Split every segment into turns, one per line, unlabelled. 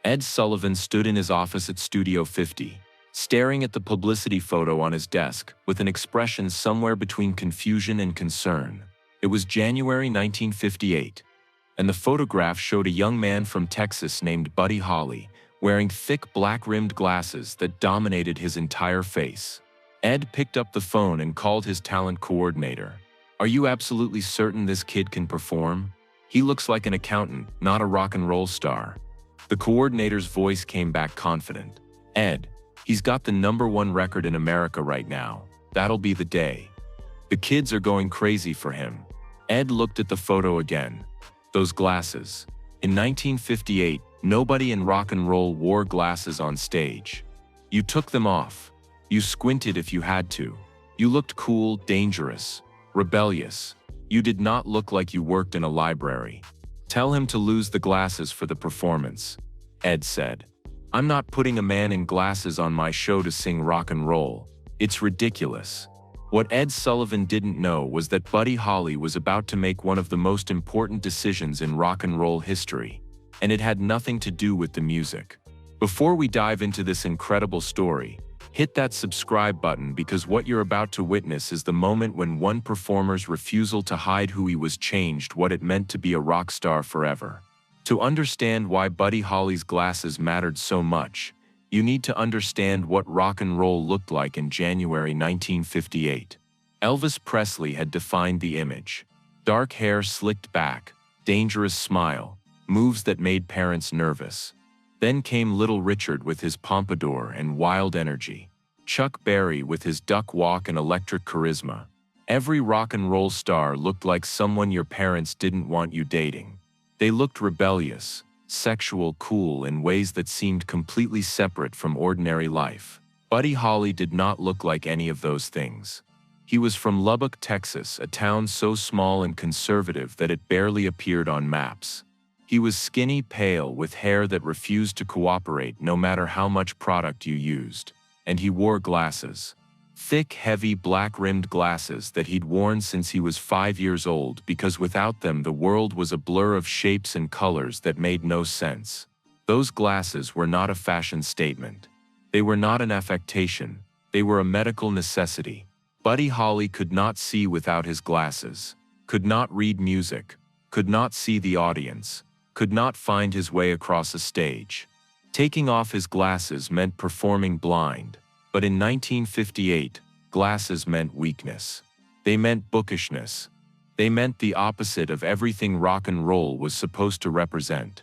Ed Sullivan stood in his office at Studio 50, staring at the publicity photo on his desk with an expression somewhere between confusion and concern. It was January 1958, and the photograph showed a young man from Texas named Buddy Holly, wearing thick black-rimmed glasses that dominated his entire face. Ed picked up the phone and called his talent coordinator. "Are you absolutely certain this kid can perform? He looks like an accountant, not a rock and roll star." The coordinator's voice came back confident. "Ed, he's got the #1 record in America right now. That'll be the day. The kids are going crazy for him." Ed looked at the photo again. Those glasses. In 1958, nobody in rock and roll wore glasses on stage. You took them off. You squinted if you had to. You looked cool, dangerous, rebellious. You did not look like you worked in a library. "Tell him to lose the glasses for the performance," Ed said. "I'm not putting a man in glasses on my show to sing rock and roll. It's ridiculous." What Ed Sullivan didn't know was that Buddy Holly was about to make one of the most important decisions in rock and roll history, and it had nothing to do with the music. Before we dive into this incredible story, hit that subscribe button, because what you're about to witness is the moment when one performer's refusal to hide who he was changed what it meant to be a rock star forever. To understand why Buddy Holly's glasses mattered so much, you need to understand what rock and roll looked like in January 1958. Elvis Presley had defined the image. Dark hair slicked back, dangerous smile, moves that made parents nervous. Then came Little Richard with his pompadour and wild energy. Chuck Berry with his duck walk and electric charisma. Every rock and roll star looked like someone your parents didn't want you dating. They looked rebellious, sexual, cool in ways that seemed completely separate from ordinary life. Buddy Holly did not look like any of those things. He was from Lubbock, Texas, a town so small and conservative that it barely appeared on maps. He was skinny, pale, with hair that refused to cooperate no matter how much product you used. And he wore glasses. Thick, heavy, black-rimmed glasses that he'd worn since he was 5 years old, because without them the world was a blur of shapes and colors that made no sense. Those glasses were not a fashion statement. They were not an affectation. They were a medical necessity. Buddy Holly could not see without his glasses, could not read music, could not see the audience, could not find his way across a stage. Taking off his glasses meant performing blind, but in 1958, glasses meant weakness. They meant bookishness. They meant the opposite of everything rock and roll was supposed to represent.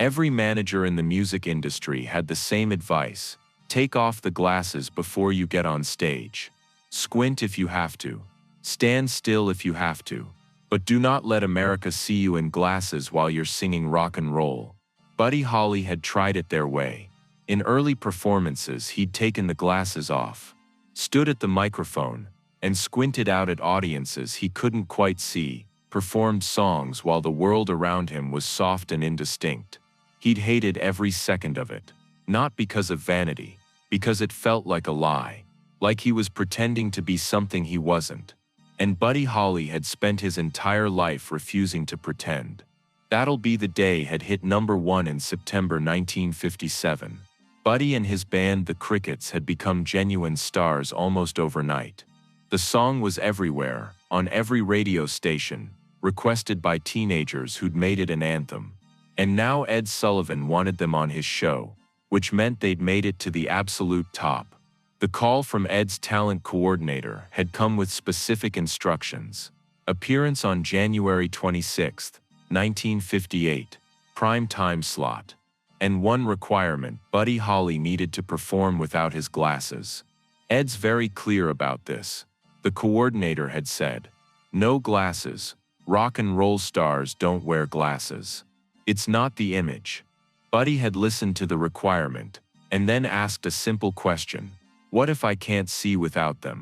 Every manager in the music industry had the same advice: take off the glasses before you get on stage. Squint if you have to. Stand still if you have to. But do not let America see you in glasses while you're singing rock and roll. Buddy Holly had tried it their way. In early performances, he'd taken the glasses off, stood at the microphone, and squinted out at audiences he couldn't quite see, performed songs while the world around him was soft and indistinct. He'd hated every second of it. Not because of vanity, because it felt like a lie, like he was pretending to be something he wasn't. And Buddy Holly had spent his entire life refusing to pretend. That'll Be the Day had hit #1 in September 1957. Buddy and his band The Crickets had become genuine stars almost overnight. The song was everywhere, on every radio station, requested by teenagers who'd made it an anthem. And now Ed Sullivan wanted them on his show, which meant they'd made it to the absolute top. The call from Ed's talent coordinator had come with specific instructions. Appearance on January 26, 1958, prime time slot. And one requirement: Buddy Holly needed to perform without his glasses. Ed's very clear about this. The coordinator had said, "No glasses. Rock and roll stars don't wear glasses. It's not the image." Buddy had listened to the requirement, and then asked a simple question: what if I can't see without them?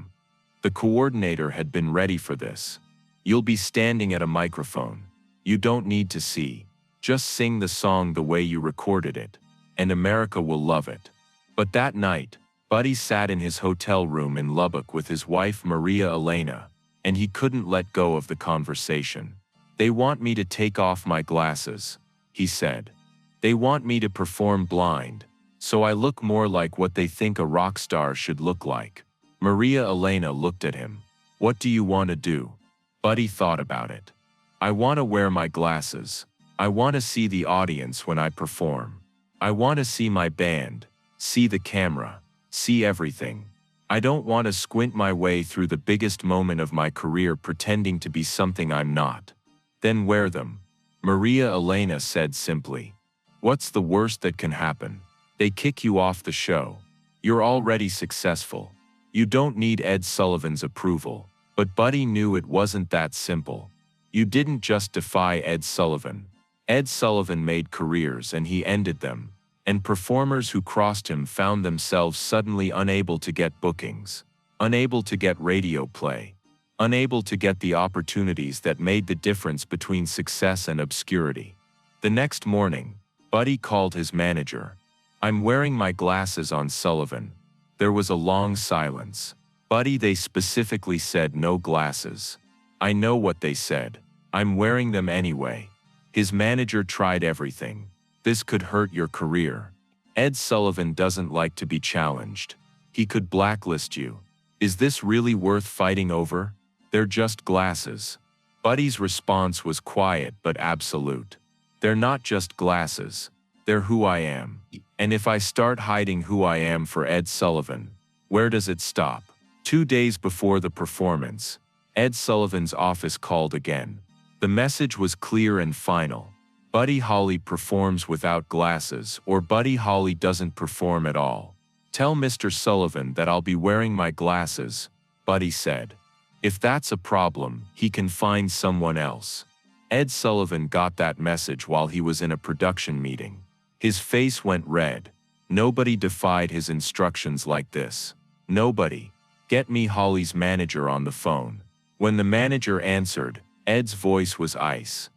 The coordinator had been ready for this. You'll be standing at a microphone. You don't need to see. Just sing the song the way you recorded it, and America will love it. But that night, Buddy sat in his hotel room in Lubbock with his wife Maria Elena, and he couldn't let go of the conversation. "They want me to take off my glasses," he said. They want me to perform blind, so I look more like what they think a rock star should look like. Maria Elena looked at him. What do you want to do? Buddy thought about it. I want to wear my glasses. I want to see the audience when I perform. I want to see my band, see the camera, see everything. I don't want to squint my way through the biggest moment of my career pretending to be something I'm not. Then wear them. Maria Elena said simply. What's the worst that can happen? They kick you off the show. You're already successful. You don't need Ed Sullivan's approval. But Buddy knew it wasn't that simple. You didn't just defy Ed Sullivan. Ed Sullivan made careers and he ended them. And performers who crossed him found themselves suddenly unable to get bookings, unable to get radio play, unable to get the opportunities that made the difference between success and obscurity. The next morning, Buddy called his manager. I'm wearing my glasses on Sullivan. There was a long silence. Buddy, they specifically said no glasses. I know what they said. I'm wearing them anyway. His manager tried everything. This could hurt your career. Ed Sullivan doesn't like to be challenged. He could blacklist you. Is this really worth fighting over? They're just glasses. Buddy's response was quiet but absolute. They're not just glasses. They're who I am. And if I start hiding who I am for Ed Sullivan, where does it stop? 2 days before the performance, Ed Sullivan's office called again. The message was clear and final. Buddy Holly performs without glasses, or Buddy Holly doesn't perform at all. Tell Mr. Sullivan that I'll be wearing my glasses, Buddy said. If that's a problem, he can find someone else. Ed Sullivan got that message while he was in a production meeting. His face went red. Nobody defied his instructions like this. Nobody. Get me Holly's manager on the phone. When the manager answered, Ed's voice was ice.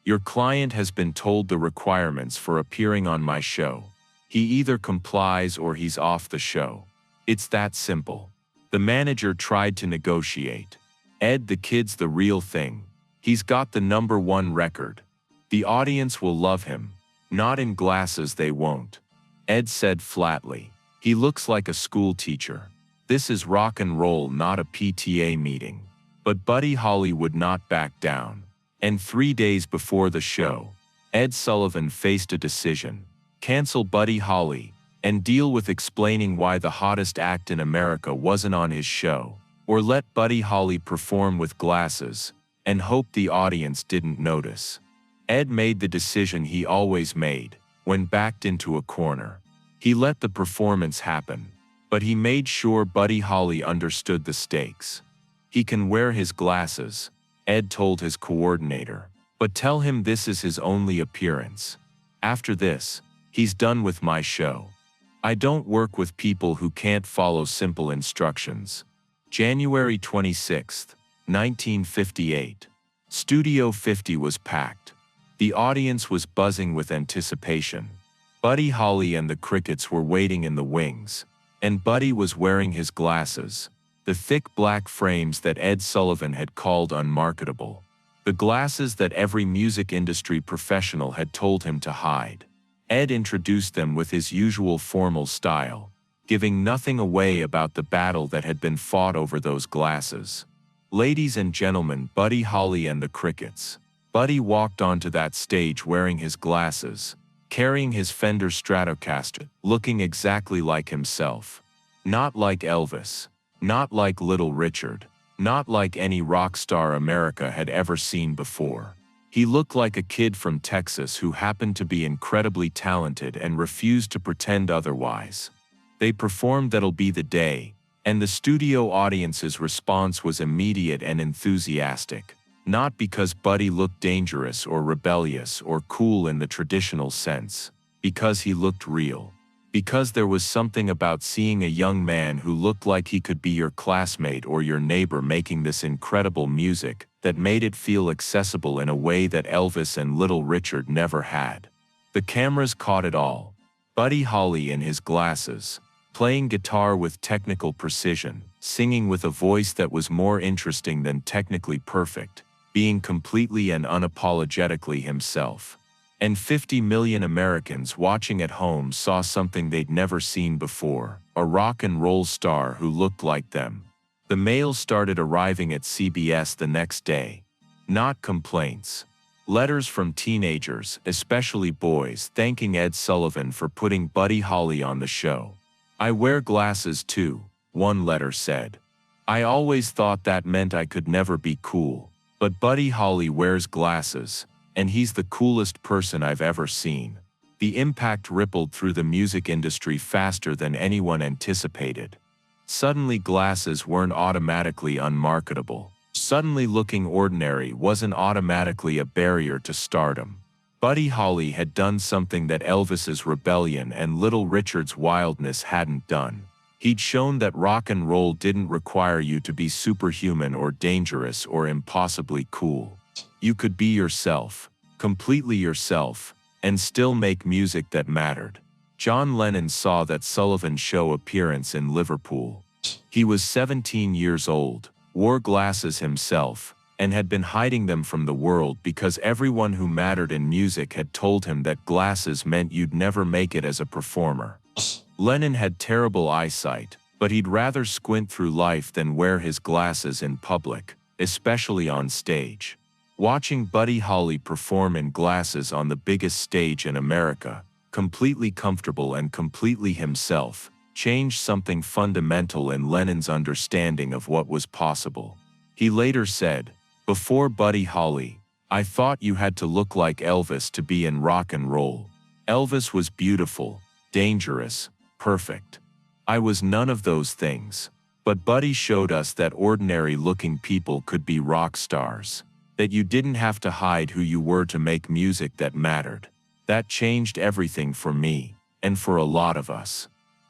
Your client has been told the requirements for appearing on my show. He either complies or he's off the show. It's that simple. The manager tried to negotiate. Ed, the kid's the real thing. He's got the #1 record. The audience will love him. Not in glasses they won't. Ed said flatly. He looks like a school teacher. This is rock and roll, not a PTA meeting. But Buddy Holly would not back down. And 3 days before the show, Ed Sullivan faced a decision. Cancel Buddy Holly and deal with explaining why the hottest act in America wasn't on his show, or let Buddy Holly perform with glasses and hope the audience didn't notice. Ed made the decision he always made when backed into a corner. He let the performance happen, but he made sure Buddy Holly understood the stakes. He can wear his glasses, Ed told his coordinator, but tell him this is his only appearance. After this, he's done with my show. I don't work with people who can't follow simple instructions. January 26, 1958. Studio 50 was packed. The audience was buzzing with anticipation. Buddy Holly and the Crickets were waiting in the wings, and Buddy was wearing his glasses, the thick black frames that Ed Sullivan had called unmarketable, the glasses that every music industry professional had told him to hide. Ed introduced them with his usual formal style, giving nothing away about the battle that had been fought over those glasses. Ladies and gentlemen, Buddy Holly and the Crickets. Buddy walked onto that stage wearing his glasses, carrying his Fender Stratocaster, looking exactly like himself. Not like Elvis, not like Little Richard, not like any rock star America had ever seen before. He looked like a kid from Texas who happened to be incredibly talented and refused to pretend otherwise. They performed That'll Be the Day, and the studio audience's response was immediate and enthusiastic. Not because Buddy looked dangerous or rebellious or cool in the traditional sense, because he looked real. Because there was something about seeing a young man who looked like he could be your classmate or your neighbor making this incredible music that made it feel accessible in a way that Elvis and Little Richard never had. The cameras caught it all. Buddy Holly in his glasses, playing guitar with technical precision, singing with a voice that was more interesting than technically perfect, being completely and unapologetically himself. And 50 million Americans watching at home saw something they'd never seen before, a rock and roll star who looked like them. The mail started arriving at CBS the next day. Not complaints. Letters from teenagers, especially boys, thanking Ed Sullivan for putting Buddy Holly on the show. "I wear glasses too," one letter said. "I always thought that meant I could never be cool. But Buddy Holly wears glasses, and he's the coolest person I've ever seen." The impact rippled through the music industry faster than anyone anticipated. Suddenly glasses weren't automatically unmarketable. Suddenly looking ordinary wasn't automatically a barrier to stardom. Buddy Holly had done something that Elvis's rebellion and Little Richard's wildness hadn't done. He'd shown that rock and roll didn't require you to be superhuman or dangerous or impossibly cool. You could be yourself, completely yourself, and still make music that mattered. John Lennon saw that Sullivan show appearance in Liverpool. He was 17 years old, wore glasses himself, and had been hiding them from the world because everyone who mattered in music had told him that glasses meant you'd never make it as a performer. Lennon had terrible eyesight, but he'd rather squint through life than wear his glasses in public, especially on stage. Watching Buddy Holly perform in glasses on the biggest stage in America, completely comfortable and completely himself, changed something fundamental in Lennon's understanding of what was possible. He later said, "Before Buddy Holly, I thought you had to look like Elvis to be in rock and roll. Elvis was beautiful, dangerous, perfect. I was none of those things. But Buddy showed us that ordinary-looking people could be rock stars. That you didn't have to hide who you were to make music that mattered. That changed everything for me, and for a lot of us."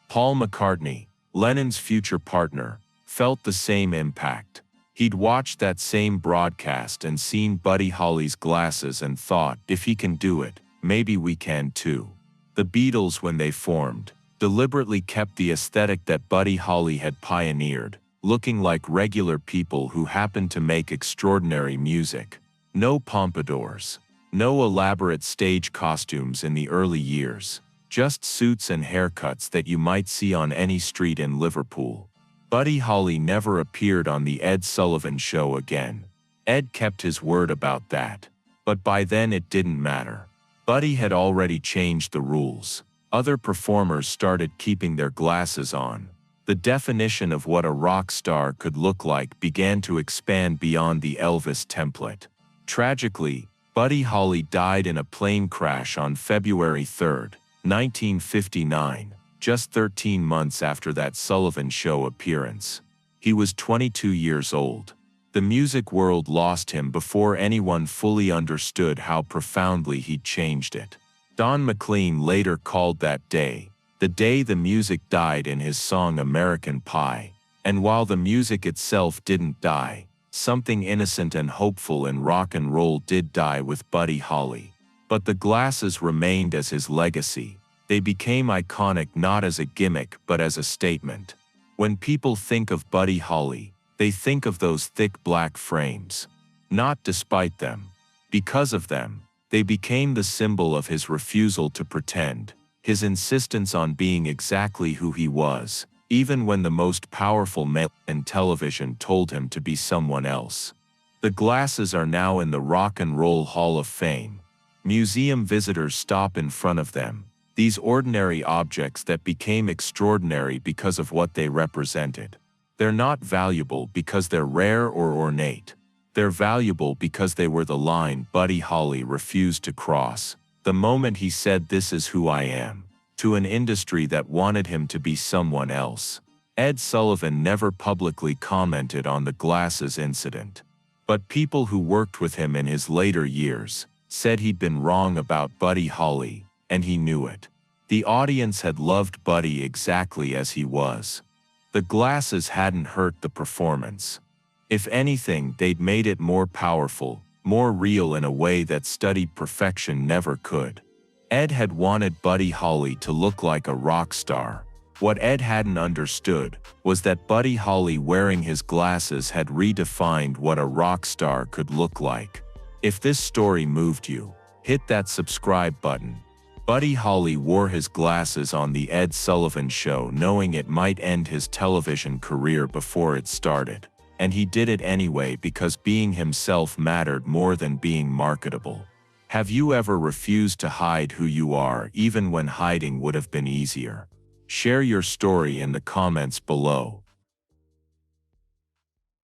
Paul McCartney, Lennon's future partner, felt the same impact. He'd watched that same broadcast and seen Buddy Holly's glasses and thought, if he can do it, maybe we can too. The Beatles, when they formed, deliberately kept the aesthetic that Buddy Holly had pioneered, looking like regular people who happened to make extraordinary music. No pompadours, no elaborate stage costumes in the early years. Just suits and haircuts that you might see on any street in Liverpool. Buddy Holly never appeared on the Ed Sullivan Show again. Ed kept his word about that. But by then it didn't matter. Buddy had already changed the rules. Other performers started keeping their glasses on. The definition of what a rock star could look like began to expand beyond the Elvis template. Tragically, Buddy Holly died in a plane crash on February 3, 1959, just 13 months after that Sullivan Show appearance. He was 22 years old. The music world lost him before anyone fully understood how profoundly he'd changed it. Don McLean later called that day, the day the music died, in his song American Pie. And while the music itself didn't die, something innocent and hopeful in rock and roll did die with Buddy Holly. But the glasses remained as his legacy. They became iconic not as a gimmick but as a statement. When people think of Buddy Holly, they think of those thick black frames. Not despite them. Because of them, they became the symbol of his refusal to pretend, his insistence on being exactly who he was, even when the most powerful man in television told him to be someone else. The glasses are now in the Rock and Roll Hall of Fame. Museum visitors stop in front of them, these ordinary objects that became extraordinary because of what they represented. They're not valuable because they're rare or ornate. They're valuable because they were the line Buddy Holly refused to cross, the moment he said, "This is who I am," to an industry that wanted him to be someone else. Ed Sullivan never publicly commented on the glasses incident. But people who worked with him in his later years said he'd been wrong about Buddy Holly, and he knew it. The audience had loved Buddy exactly as he was. The glasses hadn't hurt the performance. If anything, they'd made it more powerful, more real in a way that studied perfection never could. Ed had wanted Buddy Holly to look like a rock star. What Ed hadn't understood was that Buddy Holly wearing his glasses had redefined what a rock star could look like. If this story moved you, Hit that subscribe button. Buddy Holly wore his glasses on the Ed Sullivan Show knowing it might end his television career before it started. And he did it anyway because being himself mattered more than being marketable. Have you ever refused to hide who you are even when hiding would have been easier? Share your story in the comments below.